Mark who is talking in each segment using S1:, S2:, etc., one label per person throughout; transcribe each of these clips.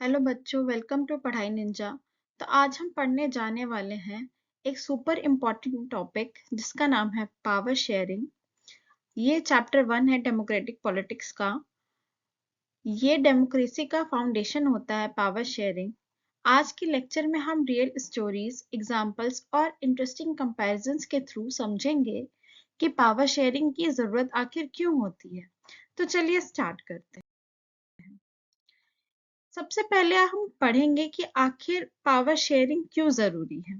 S1: Hello बच्चों, welcome to पढ़ाई Ninja. तो आज हम पढ़ने जाने वाले हैं एक सुपर इम्पोर्टेंट टॉपिक जिसका नाम है पावर शेयरिंग। ये चैप्टर 1 है डेमोक्रेटिक पॉलिटिक्स का। ये डेमोक्रेसी का फाउंडेशन होता है पावर शेयरिंग। आज के लेक्चर में हम रियल स्टोरीज, एग्जांपल्स और इंटरेस्टिंग कंपैरिजंस के थ्रू समझेंगे कि पावर शेयरिंग की जरूरत आखिर क्यों होती है। तो चलिए स्टार्ट करते हैं। सबसे पहले हम पढ़ेंगे कि आखिर पावर शेयरिंग क्यों जरूरी है।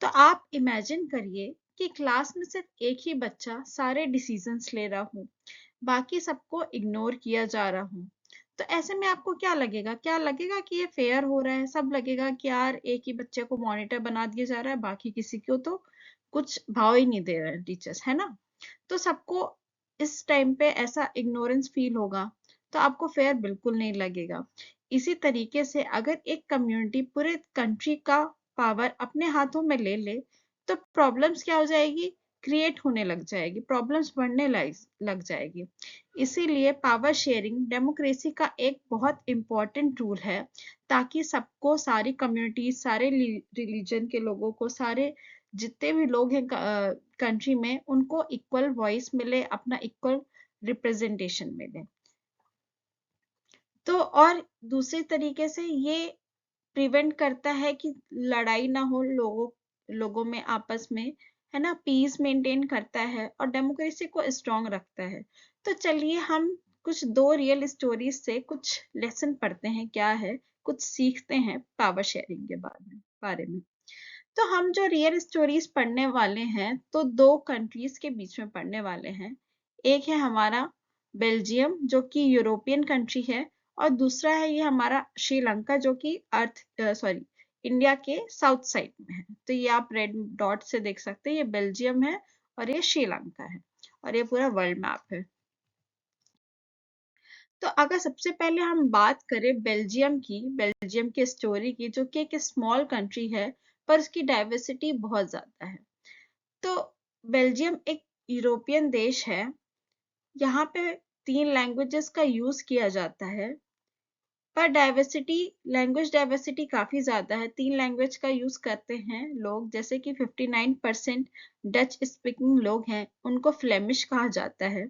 S1: तो आप इमेजिन करिए कि क्लास में सिर्फ एक ही बच्चा सारे डिसीजंस ले रहा हूँ, बाकी सबको इग्नोर किया जा रहा हूँ। तो ऐसे में आपको क्या लगेगा? क्या लगेगा कि ये फेयर हो रहा है? सब लगेगा कि यार एक ही बच्चे को मॉनिटर बना दिया जा रहा है, बाकी किसी को तो कुछ भाव ही नहीं दे रहे हैं टीचर्स, है ना? तो सबको इस टाइम पे ऐसा इग्नोरेंस फील होगा, तो आपको फेयर बिल्कुल नहीं लगेगा। इसी तरीके से अगर एक कम्युनिटी पूरे कंट्री का पावर अपने हाथों में ले ले, तो प्रॉब्लम्स क्या हो जाएगी? क्रिएट होने लग जाएगी, प्रॉब्लम्स बढ़ने लग जाएगी। इसीलिए पावर शेयरिंग डेमोक्रेसी का एक बहुत इम्पोर्टेंट रूल है, ताकि सबको, सारी कम्युनिटीज, सारे रिलीजन के लोगों को, सारे जितने भी लोग हैं कंट्री में, उनको इक्वल वॉइस मिले, अपना इक्वल रिप्रेजेंटेशन मिले। तो और दूसरे तरीके से ये प्रिवेंट करता है कि लड़ाई ना हो लोगों में आपस में, है ना? पीस मेंटेन करता है और डेमोक्रेसी को स्ट्रांग रखता है। तो चलिए हम कुछ दो रियल स्टोरीज से कुछ लेसन पढ़ते हैं, क्या है, कुछ सीखते हैं पावर शेयरिंग के बारे में। तो हम जो रियल स्टोरीज पढ़ने वाले हैं, तो दो कंट्रीज के बीच में पढ़ने वाले हैं। एक है हमारा बेल्जियम, जो कि यूरोपियन कंट्री है, और दूसरा है ये हमारा श्रीलंका, जो कि इंडिया के साउथ साइड में है। तो ये आप रेड डॉट से देख सकते हैं, ये बेल्जियम है और ये श्रीलंका है, और ये पूरा वर्ल्ड मैप है। तो अगर सबसे पहले हम बात करें बेल्जियम की स्टोरी की, जो कि एक स्मॉल कंट्री है पर उसकी डाइवर्सिटी बहुत ज्यादा है। तो बेल्जियम एक यूरोपियन देश है। यहाँ पे 3 लैंग्वेजेस का यूज किया जाता है, पर लैंग्वेज डाइवर्सिटी काफी ज्यादा है। 3 लैंग्वेज का यूज करते हैं लोग, जैसे कि 59% डच स्पीकिंग लोग हैं, उनको फ्लेमिश कहा जाता है।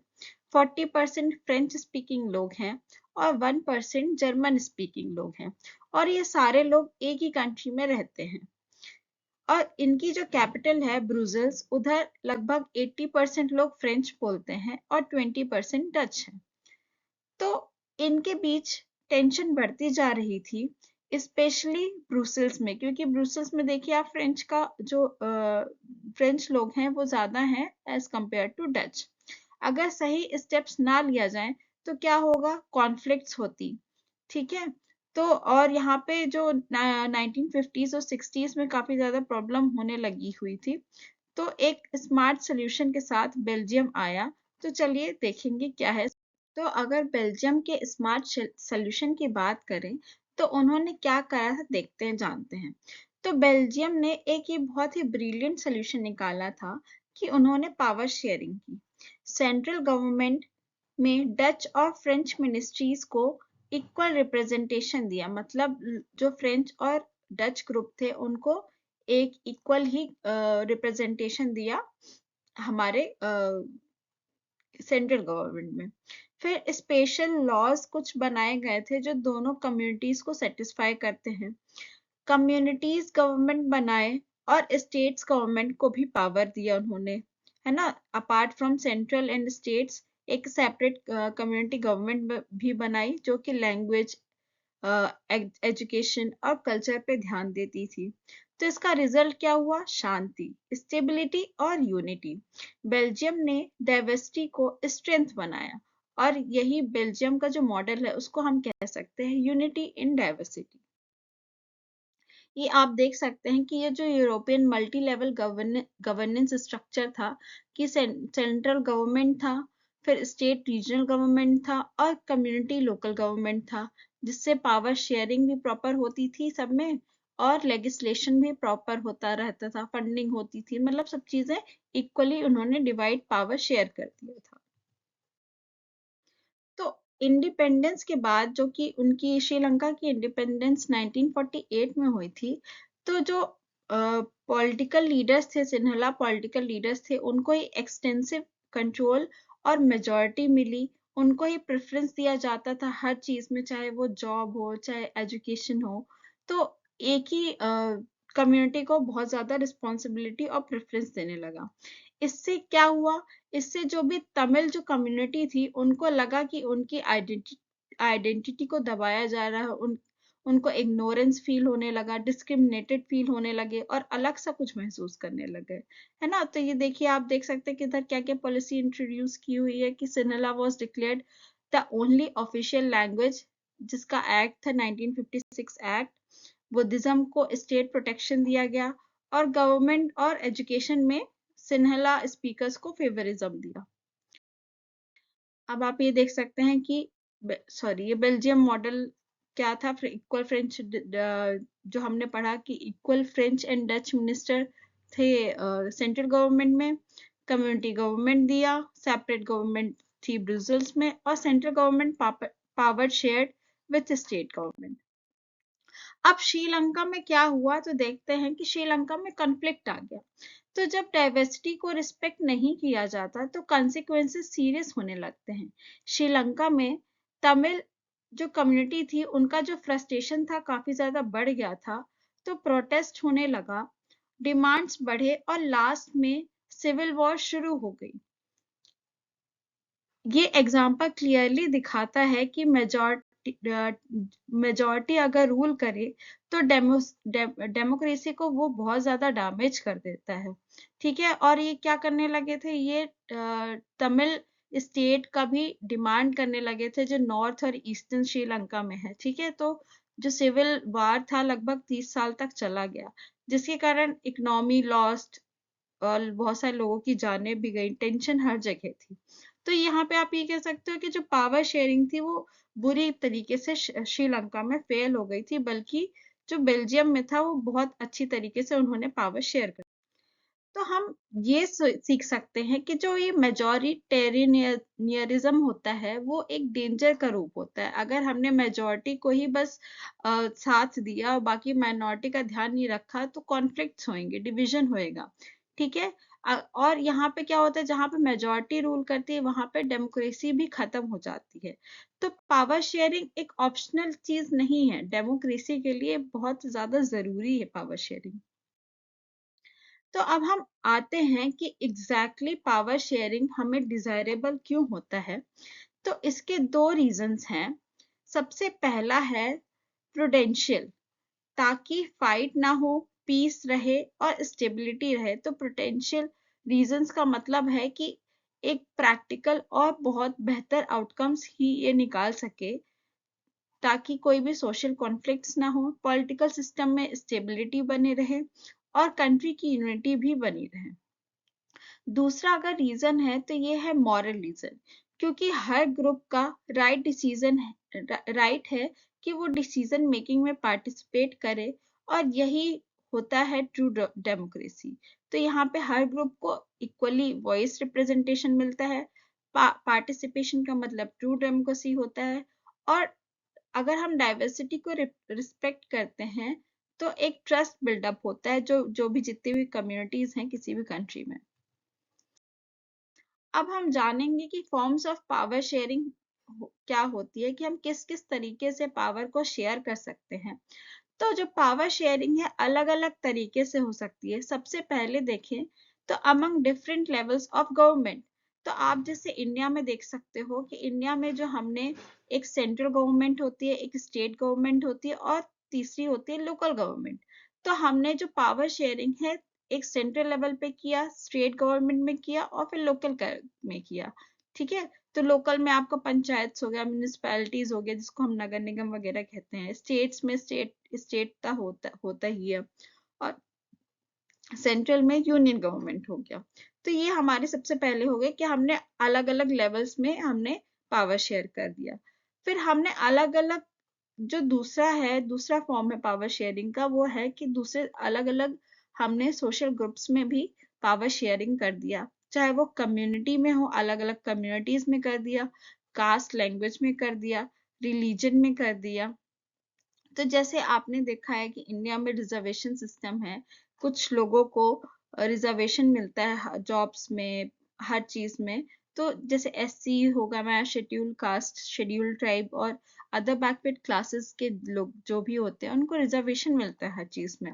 S1: 40% फ्रेंच स्पीकिंग लोग हैं और 1% जर्मन स्पीकिंग लोग हैं। और ये सारे लोग एक ही कंट्री में रहते हैं। और इनकी जो कैपिटल है ब्रुसेल्स, उधर लगभग 80% लोग फ्रेंच बोलते हैं और 20% डच है। तो इनके बीच टेंशन बढ़ती जा रही थी, स्पेशली ब्रुसेल्स में, क्योंकि ब्रुसेल्स में देखिए आप, फ्रेंच लोग हैं वो ज्यादा हैं एज कंपेयर टू डच। अगर सही स्टेप्स ना लिया जाए तो क्या होगा? कॉन्फ्लिक्ट्स होती, ठीक है? तो और यहाँ पे जो 1950s और 60s में काफी ज्यादा प्रॉब्लम होने लगी हुई थी। तो एक स्मार्ट सोल्यूशन के साथ बेल्जियम आया। तो चलिए देखेंगे क्या है। तो अगर बेल्जियम के स्मार्ट सॉल्यूशन की बात करें, तो उन्होंने क्या करा था, देखते हैं, जानते हैं। तो बेल्जियम ने एक ये बहुत ही ब्रिलियंट सॉल्यूशन निकाला था कि उन्होंने पावर शेयरिंग की। सेंट्रल गवर्नमेंट में डच और फ्रेंच मिनिस्ट्रीज को इक्वल रिप्रेजेंटेशन दिया, मतलब जो फ्रेंच और डच ग्रुप थे उनको एक इक्वल ही रिप्रेजेंटेशन दिया हमारे सेंट्रल गवर्नमेंट में। फिर स्पेशल लॉज कुछ बनाए गए थे जो दोनों कम्युनिटीज को सेटिस्फाई करते हैं। कम्युनिटीज गवर्नमेंट बनाए और स्टेट्स गवर्नमेंट को भी पावर दिया उन्होंने, है ना? Apart from central and states, एक सेपरेट कम्युनिटी गवर्नमेंट भी बनाई, जो कि लैंग्वेज, एजुकेशन और कल्चर पे ध्यान देती थी। तो इसका रिजल्ट क्या हुआ? शांति, स्टेबिलिटी और यूनिटी। बेल्जियम ने डाइवर्सिटी को स्ट्रेंथ बनाया, और यही बेल्जियम का जो मॉडल है उसको हम कह सकते हैं यूनिटी इन डाइवर्सिटी। ये आप देख सकते हैं कि ये जो European multi level governance structure था, कि सेंट्रल गवर्नमेंट था, फिर स्टेट रीजनल गवर्नमेंट था और कम्युनिटी लोकल गवर्नमेंट था, जिससे पावर शेयरिंग भी प्रॉपर होती थी सब में, और लेजिस्लेशन भी प्रॉपर होता रहता था, फंडिंग होती थी, मतलब सब चीजें इक्वली उन्होंने डिवाइड पावर शेयर कर दिया था। तो इंडिपेंडेंस के बाद, जो कि उनकी श्रीलंका की इंडिपेंडेंस 1948 में हुई थी, तो जो पॉलिटिकल लीडर्स थे, सिन्हला पॉलिटिकल लीडर्स थे, उनको ही एक्सटेंसिव कंट्रोल और मेजॉरिटी मिली। उनको ही प्रेफरेंस दिया जाता था हर चीज में, चाहे वो जॉब हो, चाहे एजुकेशन हो। तो एक ही कम्युनिटी को बहुत ज्यादा रिस्पॉन्सिबिलिटी और प्रेफरेंस देने लगा। इससे क्या हुआ? इससे जो भी तमिल जो कम्युनिटी थी, उनको लगा कि उनकी आइडेंटिटी को दबाया जा रहा है, उनको इग्नोरेंस फील होने लगा, डिस्क्रिमिनेटेड फील होने लगे और अलग सा कुछ महसूस करने लगे, है ना? तो ये देखिए, आप देख सकते हैं कि इधर क्या क्या पॉलिसी इंट्रोड्यूस की हुई है कि Sinhala was declared the only official language, जिसका एक्ट था 1956 एक्ट। बुद्धिज्म को स्टेट प्रोटेक्शन दिया गया, और गवर्नमेंट और एजुकेशन में सिन्हला स्पीकर्स को फेवरिज्म दिया। अब आप ये देख सकते हैं कि ये बेल्जियम मॉडल क्या था? इक्वल फ्रेंच, जो हमने पढ़ा कि equal French and Dutch minister थे सेंट्रल गवर्नमेंट में, कम्युनिटी गवर्नमेंट दिया, सेपरेट गवर्नमेंट थी ब्रुसेल्स में, और central government power shared with state government. अब श्रीलंका में क्या हुआ? तो देखते हैं कि श्रीलंका में कॉन्फ्लिक्ट आ गया। तो जब डाइवर्सिटी को रिस्पेक्ट नहीं किया जाता, तो कॉन्सिक्वेंसेस सीरियस होने लगते हैं। श्रीलंका में तमिल जो कम्युनिटी थी, उनका जो फ्रस्ट्रेशन था काफी ज्यादा बढ़ गया था, तो प्रोटेस्ट होने लगा, डिमांड्स बढ़े, और लास्ट में सिविल वॉर शुरू हो गई। ये एग्जाम्पल क्लियरली दिखाता है कि मेजॉरिटी अगर रूल करे, तो डेमोक्रेसी को वो बहुत ज्यादा डैमेज कर देता है। ठीक है, और ये क्या करने लगे थे? ये तमिल स्टेट का भी डिमांड करने लगे थे, जो नॉर्थ और ईस्टर्न श्रीलंका में है। ठीक है, तो जो सिविल वार था लगभग 30 साल तक चला गया, जिसके कारण इकोनॉमी लॉस्ट और बहुत सारे लोगों की जानें भी गई, टेंशन हर जगह थी। तो यहाँ पे आप ये कह सकते हो कि जो पावर शेयरिंग थी, वो बुरी तरीके से श्रीलंका में फेल हो गई थी, बल्कि जो बेल्जियम में था, वो बहुत अच्छी तरीके से उन्होंने पावर शेयर कर। तो हम ये सीख सकते हैं कि जो ये मेजॉरिटेरियनिज्म होता है, वो एक डेंजर का रूप होता है। अगर हमने मेजॉरिटी को ही बस साथ दिया और बाकी माइनॉरिटी का ध्यान नहीं रखा, तो कॉन्फ्लिक्ट्स होंगे, डिवीजन होएगा। ठीक है, और यहाँ पे क्या होता है? जहाँ पे मेजॉरिटी रूल करती है, वहां पे डेमोक्रेसी भी खत्म हो जाती है। तो पावर शेयरिंग एक ऑप्शनल चीज नहीं है, डेमोक्रेसी के लिए बहुत ज्यादा जरूरी है पावर शेयरिंग। तो अब हम आते हैं कि एग्जैक्टली पावर शेयरिंग हमें डिजायरेबल क्यों होता है। तो इसके दो रीजंस हैं। सबसे पहला है प्रूडेंशियल, ताकि फाइट ना हो, पीस रहे और स्टेबिलिटी रहे। तो प्रूडेंशियल रीजंस का मतलब है कि एक प्रैक्टिकल और बहुत बेहतर आउटकम्स ही ये निकाल सके, ताकि कोई भी सोशल कॉन्फ्लिक्ट्स ना हो, पॉलिटिकल सिस्टम में स्टेबिलिटी बनी रहे, और कंट्री की यूनिटी भी बनी रहे। दूसरा अगर रीजन है, तो ये है मॉरल रीजन, क्योंकि हर ग्रुप का राइट है कि वो डिसीजन मेकिंग में पार्टिसिपेट करे, और यही होता है ट्रू डेमोक्रेसी। तो यहाँ पे हर ग्रुप को इक्वली वॉइस रिप्रेजेंटेशन मिलता है। पार्टिसिपेशन का मतलब ट्रू डेमोक्रेसी होता है। और अगर हम डाइवर्सिटी को रिस्पेक्ट करते हैं, तो एक ट्रस्ट बिल्डअप होता है, जो जो भी जितनी भी कम्युनिटीज हैं किसी भी कंट्री में। अब हम जानेंगे कि फॉर्म्स ऑफ पावर शेयरिंग क्या होती है, कि हम किस किस तरीके से पावर को शेयर कर सकते हैं। तो जो पावर शेयरिंग है, अलग अलग तरीके से हो सकती है। सबसे पहले देखें तो among different levels of government. तो आप जैसे इंडिया में देख सकते हो कि इंडिया में जो हमने एक सेंट्रल गवर्नमेंट होती है, एक स्टेट गवर्नमेंट होती है, और तीसरी होती है लोकल गवर्नमेंट। तो हमने जो पावर शेयरिंग है, एक सेंट्रल लेवल पे किया, स्टेट गवर्नमेंट में किया, और फिर लोकल में किया। ठीक है, तो लोकल में आपका पंचायत हो गया, म्यूनिसपैलिटीज हो गया, जिसको हम नगर निगम वगैरह कहते हैं। स्टेट्स में स्टेट का होता ही है, और सेंट्रल में यूनियन गवर्नमेंट हो गया। तो ये हमारे सबसे पहले हो गए कि हमने अलग अलग लेवल्स में हमने पावर शेयर कर दिया। फिर हमने अलग अलग, जो दूसरा फॉर्म है पावर शेयरिंग का, वो है कि दूसरे अलग अलग हमने सोशल ग्रुप्स में भी पावर शेयरिंग कर दिया। चाहे वो कम्युनिटी में हो, अलग अलग कम्युनिटीज में कर दिया, कास्ट लैंग्वेज में कर दिया, रिलीजन में कर दिया। तो जैसे आपने देखा है कि इंडिया में रिजर्वेशन सिस्टम है, कुछ लोगों को रिजर्वेशन मिलता है जॉब्स में, हर चीज में। तो जैसे एससी होगा, मैं शेड्यूल कास्ट, शेड्यूल ट्राइब और अदर बैकवर्ड क्लासेस के लोग जो भी होते हैं उनको रिजर्वेशन मिलता है हर चीज में।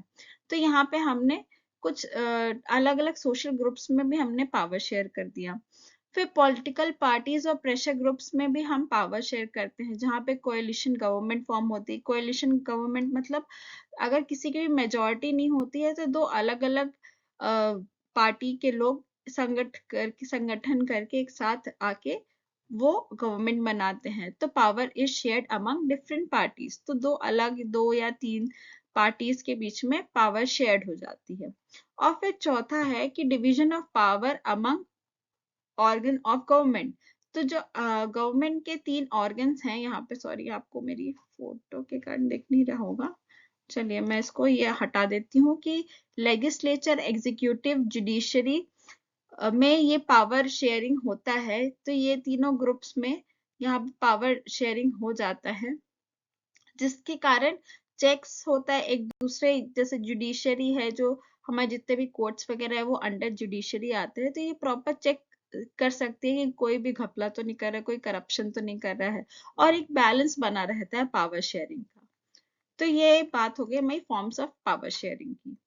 S1: तो यहाँ पे हमने कुछ अलग अलग सोशल ग्रुप्स में भी हमने पावर शेयर कर दिया। फिर पॉलिटिकल पार्टीज और प्रेशर ग्रुप्स में भी हम पावर शेयर करते हैं, जहाँ पे कोएलिशन गवर्नमेंट फॉर्म होती है। कोएलिशन गवर्नमेंट मतलब अगर किसी की भी मेजोरिटी नहीं होती है तो दो अलग अलग पार्टी के लोग संगठन करके एक साथ आके वो गवर्नमेंट बनाते हैं। तो power is shared among different parties. तो दो या तीन पार्टीज के बीच में पावर शेयर्ड हो जाती है। और फिर चौथा है कि division of power among organ of government. तो जो गवर्नमेंट के 3 ऑर्गन्स हैं यहाँ पे, सॉरी आपको मेरी फोटो के कारण दिख नहीं रहा होगा, चलिए मैं इसको ये हटा देती हूँ कि लेजिस्लेचर, एग्जीक्यूटिव, जुडिशरी में ये पावर शेयरिंग होता है। तो ये तीनों ग्रुप्स में यहाँ पावर शेयरिंग हो जाता है, जिसके कारण चेक्स होता है एक दूसरे, जैसे जुडिशरी है जो हमारे जितने भी कोर्ट्स वगैरह है वो अंडर जुडिशरी आते हैं। तो ये प्रॉपर चेक कर सकती है कि कोई भी घपला तो नहीं कर रहा है, कोई करप्शन तो नहीं कर रहा है, और एक बैलेंस बना रहता है पावर शेयरिंग का। तो ये बात हो गई हमारी फॉर्म्स ऑफ पावर शेयरिंग की।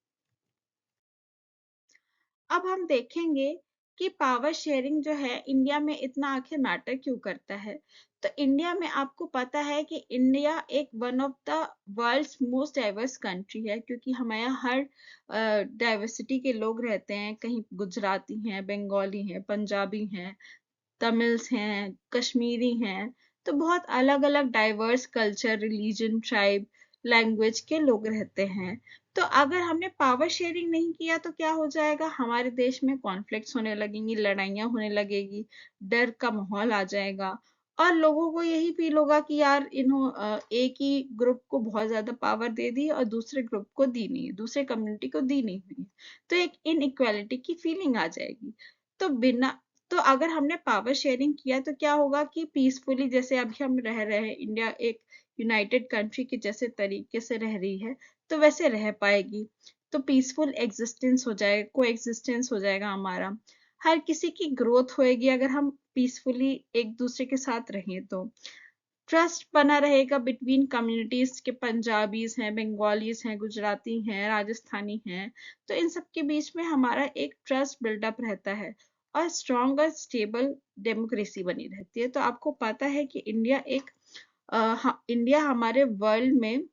S1: अब हम देखेंगे कि पावर शेयरिंग जो है इंडिया में इतना आखिर मैटर क्यों करता है। तो इंडिया में आपको पता है कि इंडिया एक one of the world's most diverse country है, क्योंकि हमारे यहाँ हर डाइवर्सिटी के लोग रहते हैं। कहीं गुजराती हैं, बंगाली हैं, पंजाबी हैं, तमिल्स हैं, कश्मीरी हैं। तो बहुत अलग अलग diverse culture, religion, tribe, language के लोग रहते हैं। तो अगर हमने पावर शेयरिंग नहीं किया तो क्या हो जाएगा, हमारे देश में कॉन्फ्लिक्ट्स होने लगेंगी, लड़ाइयाँ होने लगेगी, डर का माहौल आ जाएगा, और लोगों को यही फील होगा कि यार एक ही ग्रुप को बहुत ज्यादा पावर दे दी और दूसरे ग्रुप को दी नहीं है, दूसरे कम्युनिटी को दी नहीं हुई। तो एक इनइक्वालिटी की फीलिंग आ जाएगी। तो बिना तो अगर हमने पावर शेयरिंग किया तो क्या होगा कि पीसफुली, जैसे अभी हम रह रहे हैं, इंडिया एक यूनाइटेड कंट्री के जैसे तरीके से रह रही है, तो वैसे रह पाएगी। तो पीसफुल एग्जिस्टेंस हो जाएगा, को एग्जिस्टेंस हो जाएगा हमारा। हर किसी की ग्रोथ होएगी अगर हम पीसफुली एक दूसरे के साथ रहें। तो ट्रस्ट बना रहेगा बिटवीन कम्युनिटीज के, पंजाबीज हैं, बंगालीज हैं, गुजराती हैं, राजस्थानी हैं। तो इन सब के बीच में हमारा एक ट्रस्ट बिल्डअप रहता है और स्ट्रॉन्ग और स्टेबल डेमोक्रेसी बनी रहती है। तो आपको पता है कि इंडिया हमारे वर्ल्ड में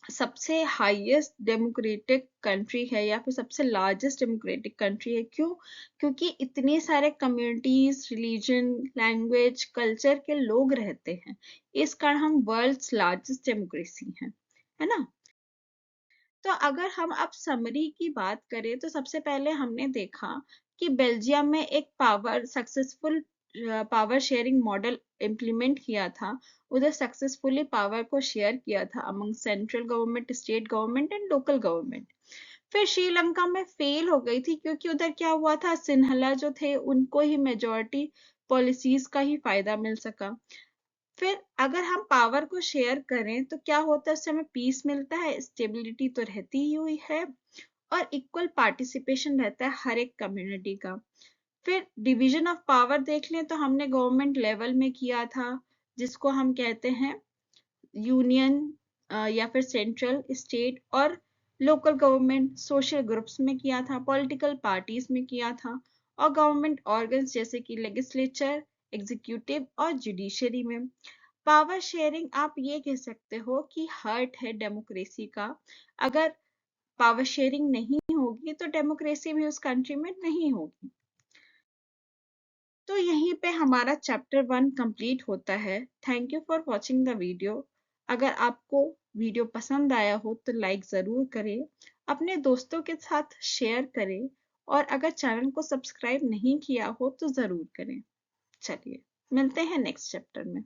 S1: सबसे हाईएस्ट डेमोक्रेटिक कंट्री है, या फिर सबसे लार्जेस्ट डेमोक्रेटिक कंट्री है। क्यों? क्योंकि इतने सारे कम्युनिटीज, रिलीजन, लैंग्वेज, कल्चर के लोग रहते हैं, इस कारण हम वर्ल्ड्स लार्जेस्ट डेमोक्रेसी हैं, है ना। तो अगर हम अब समरी की बात करें तो सबसे पहले हमने देखा कि बेल्जियम में एक successful power sharing model implement किया था। उधर सक्सेसफुली पावर को शेयर किया था among central government, state government and local government. फिर श्रीलंका में फेल हो गई थी, क्योंकि उधर क्या हुआ था, सिन्हला जो थे उनको ही मेजोरिटी पॉलिसीज का ही फायदा मिल सका। फिर अगर हम पावर को शेयर करें तो क्या होता है, उससे हमें पीस मिलता है, स्टेबिलिटी तो रहती ही हुई है, और इक्वल पार्टिसिपेशन रहता है हर एक कम्युनिटी का। फिर डिवीजन ऑफ पावर देख लें तो हमने गवर्नमेंट लेवल में किया था, जिसको हम कहते हैं यूनियन, या फिर सेंट्रल, स्टेट और लोकल गवर्नमेंट। सोशल ग्रुप्स में किया था, पॉलिटिकल पार्टीज में किया था, और गवर्नमेंट ऑर्गन्स जैसे कि लेजिस्लेचर, एग्जीक्यूटिव और जुडिशरी में। पावर शेयरिंग आप ये कह सकते हो कि हार्ट है डेमोक्रेसी का। अगर पावर शेयरिंग नहीं होगी तो डेमोक्रेसी भी उस कंट्री में नहीं होगी। तो यहीं पे हमारा चैप्टर 1 कंप्लीट होता है। Thank you for watching the video. अगर आपको वीडियो पसंद आया हो तो लाइक ज़रूर करें, अपने दोस्तों के साथ शेयर करें, और अगर चैनल को सब्सक्राइब नहीं किया हो तो ज़रूर करें। चलिए मिलते हैं नेक्स्ट चैप्टर में।